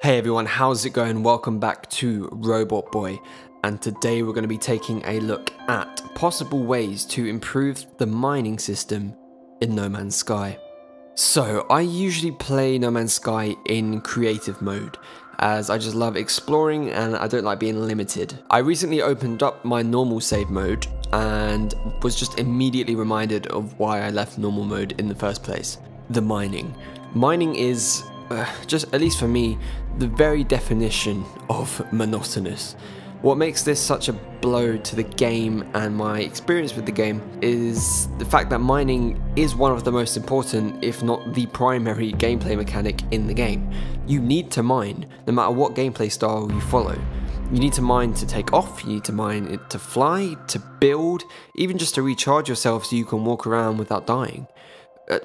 Hey everyone, how's it going? Welcome back to Robot Boy, and today we're going to be taking a look at possible ways to improve the mining system in No Man's Sky. So I usually play No Man's Sky in creative mode, as I just love exploring and I don't like being limited. I recently opened up my normal save mode and was just immediately reminded of why I left normal mode in the first place. The mining. Mining is, just at least for me, the very definition of monotonous. What makes this such a blow to the game and my experience with the game is the fact that mining is one of the most important, if not the primary gameplay mechanic in the game. You need to mine, no matter what gameplay style you follow. You need to mine to take off, you need to mine it to fly, to build, even just to recharge yourself so you can walk around without dying.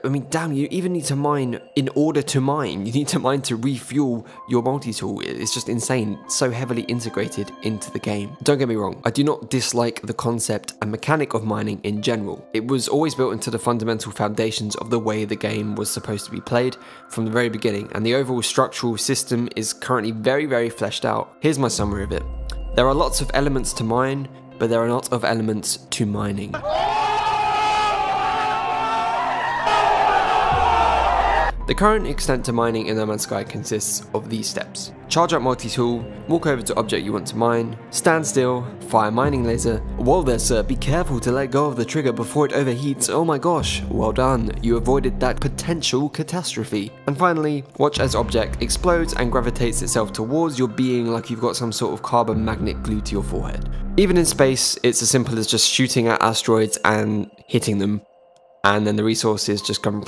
I mean, damn, you even need to mine in order to mine. You need to mine to refuel your multi-tool. It's just insane, so heavily integrated into the game. Don't get me wrong, I do not dislike the concept and mechanic of mining in general. It was always built into the fundamental foundations of the way the game was supposed to be played from the very beginning, and the overall structural system is currently very fleshed out. Here's my summary of it. There are lots of elements to mine, but there are not of elements to mining. The current extent to mining in No Man's Sky consists of these steps. Charge up multi-tool, walk over to object you want to mine, stand still, fire mining laser. Whoa there sir, be careful to let go of the trigger before it overheats. Oh my gosh, well done, you avoided that potential catastrophe. And finally, watch as object explodes and gravitates itself towards your being like you've got some sort of carbon magnet glued to your forehead. Even in space, it's as simple as just shooting at asteroids and hitting them, and then the resources just come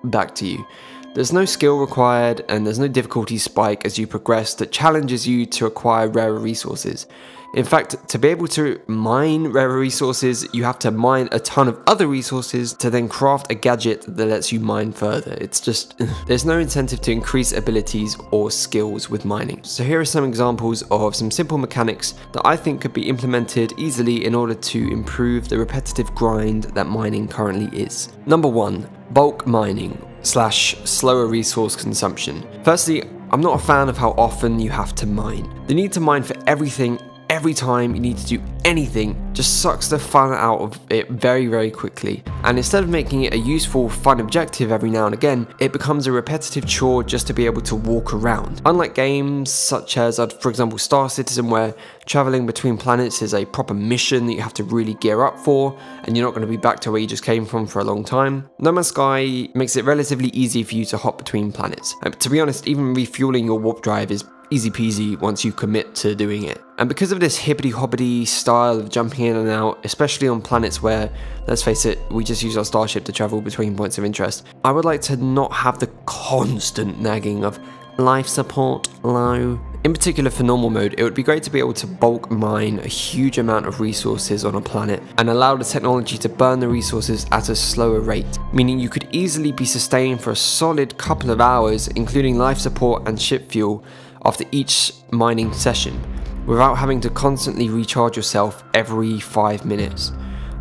back to you. There's no skill required and there's no difficulty spike as you progress that challenges you to acquire rarer resources. In fact, to be able to mine rarer resources, you have to mine a ton of other resources to then craft a gadget that lets you mine further. It's just, there's no incentive to increase abilities or skills with mining. So here are some examples of some simple mechanics that I think could be implemented easily in order to improve the repetitive grind that mining currently is. Number 1. Bulk mining / slower resource consumption. Firstly, I'm not a fan of how often you have to mine. The need to mine for everything every time you need to do anything just sucks the fun out of it very quickly, and instead of making it a useful fun objective every now and again, it becomes a repetitive chore just to be able to walk around. Unlike games such as, for example, Star Citizen, where traveling between planets is a proper mission that you have to really gear up for, and you're not going to be back to where you just came from for a long time, No Man's Sky makes it relatively easy for you to hop between planets. To be honest, even refueling your warp drive is easy peasy once you commit to doing it. And because of this hippity-hoppity style of jumping in and out, especially on planets where, let's face it, we just use our starship to travel between points of interest, I would like to not have the constant nagging of life support low. In particular for normal mode, it would be great to be able to bulk mine a huge amount of resources on a planet and allow the technology to burn the resources at a slower rate, meaning you could easily be sustained for a solid couple of hours, including life support and ship fuel, after each mining session, without having to constantly recharge yourself every 5 minutes.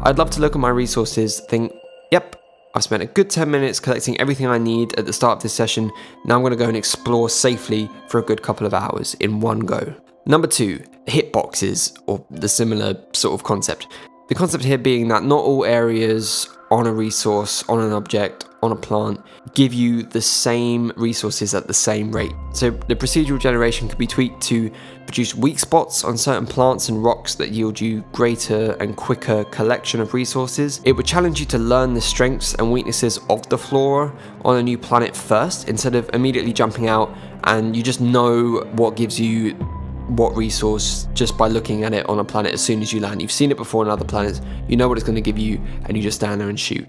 I'd love to look at my resources, think, yep, I've spent a good 10 minutes collecting everything I need at the start of this session, now I'm going to go and explore safely for a good couple of hours in one go. Number 2, hitboxes, or the similar sort of concept. The concept here being that not all areas on a resource, on an object, on a plant, give you the same resources at the same rate. So the procedural generation could be tweaked to produce weak spots on certain plants and rocks that yield you greater and quicker collection of resources. It would challenge you to learn the strengths and weaknesses of the flora on a new planet first, instead of immediately jumping out and you just know what gives you what resource just by looking at it on a planet as soon as you land. You've seen it before on other planets, you know what it's going to give you, and you just stand there and shoot.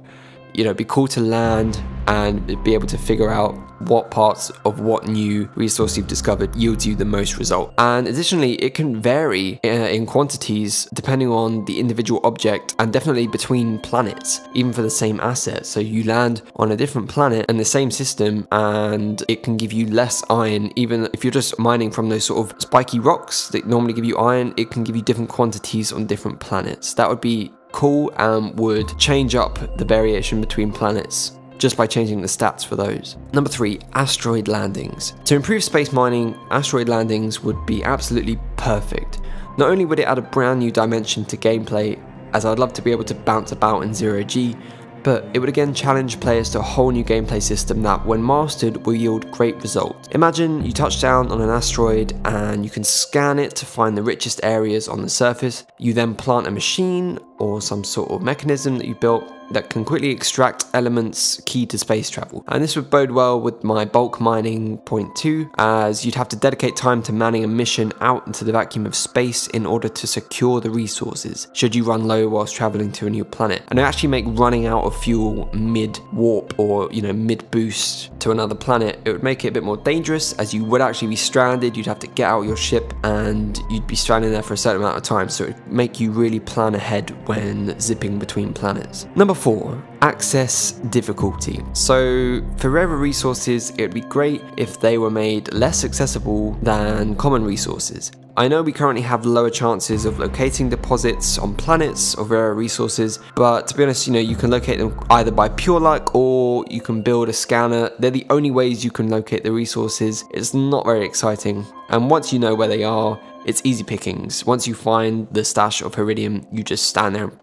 You know, it'd be cool to land and be able to figure out what parts of what new resource you've discovered yields you the most result. And additionally, it can vary in quantities depending on the individual object and definitely between planets, even for the same asset. So you land on a different planet in the same system and it can give you less iron. Even if you're just mining from those sort of spiky rocks that normally give you iron, it can give you different quantities on different planets. That would be cool and would change up the variation between planets just by changing the stats for those. Number 3, asteroid landings. To improve space mining, asteroid landings would be absolutely perfect. Not only would it add a brand new dimension to gameplay, as I'd love to be able to bounce about in 0G, but it would again challenge players to a whole new gameplay system that, when mastered, will yield great results. Imagine you touch down on an asteroid and you can scan it to find the richest areas on the surface. You then plant a machine or some sort of mechanism that you built that can quickly extract elements key to space travel. And this would bode well with my bulk mining point 2, as you'd have to dedicate time to manning a mission out into the vacuum of space in order to secure the resources, should you run low whilst traveling to a new planet. And it actually make running out of fuel mid-warp or, mid-boost to another planet, it would make it a bit more dangerous, as you would actually be stranded. You'd have to get out of your ship and you'd be stranded there for a certain amount of time, so it would make you really plan ahead when zipping between planets. Number 4, access difficulty. So for rarer resources, it would be great if they were made less accessible than common resources. I know we currently have lower chances of locating deposits on planets of rare resources, but to be honest, you can locate them either by pure luck or you can build a scanner. They're the only ways you can locate the resources. It's not very exciting, and once you know where they are, it's easy pickings. Once you find the stash of Iridium, you just stand there and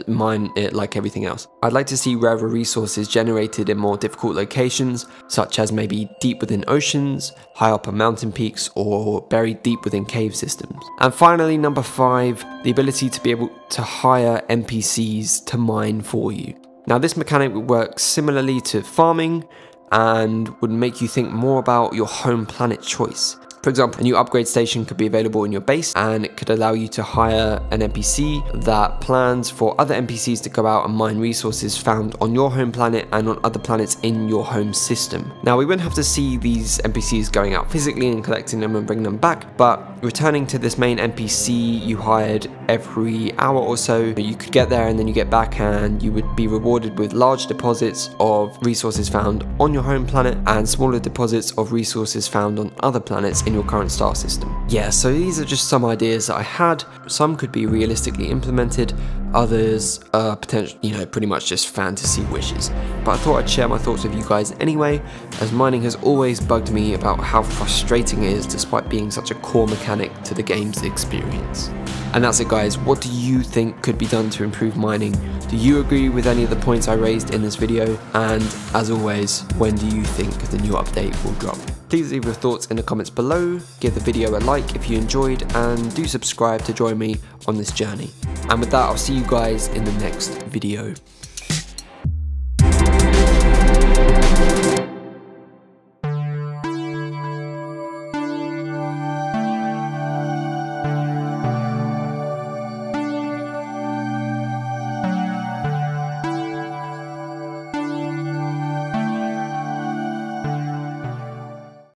mine it like everything else. I'd like to see rarer resources generated in more difficult locations, such as maybe deep within oceans, high up on mountain peaks, or buried deep within cave systems. And finally, number 5, the ability to be able to hire NPCs to mine for you. Now, this mechanic would work similarly to farming and would make you think more about your home planet choice. For example, a new upgrade station could be available in your base, and it could allow you to hire an NPC that plans for other NPCs to go out and mine resources found on your home planet and on other planets in your home system. Now, we wouldn't have to see these NPCs going out physically and collecting them and bringing them back, but returning to this main NPC you hired every hour or so, you could get there and then you get back and you would be rewarded with large deposits of resources found on your home planet and smaller deposits of resources found on other planets in your current star system. Yeah, so these are just some ideas that I had. Some could be realistically implemented, others are potentially, pretty much just fantasy wishes. But I thought I'd share my thoughts with you guys anyway, as mining has always bugged me about how frustrating it is despite being such a core mechanic to the game's experience. And that's it, guys. What do you think could be done to improve mining? Do you agree with any of the points I raised in this video? And as always, when do you think the new update will drop? Please leave your thoughts in the comments below, give the video a like if you enjoyed, and do subscribe to join me on this journey. And with that, I'll see you guys in the next video.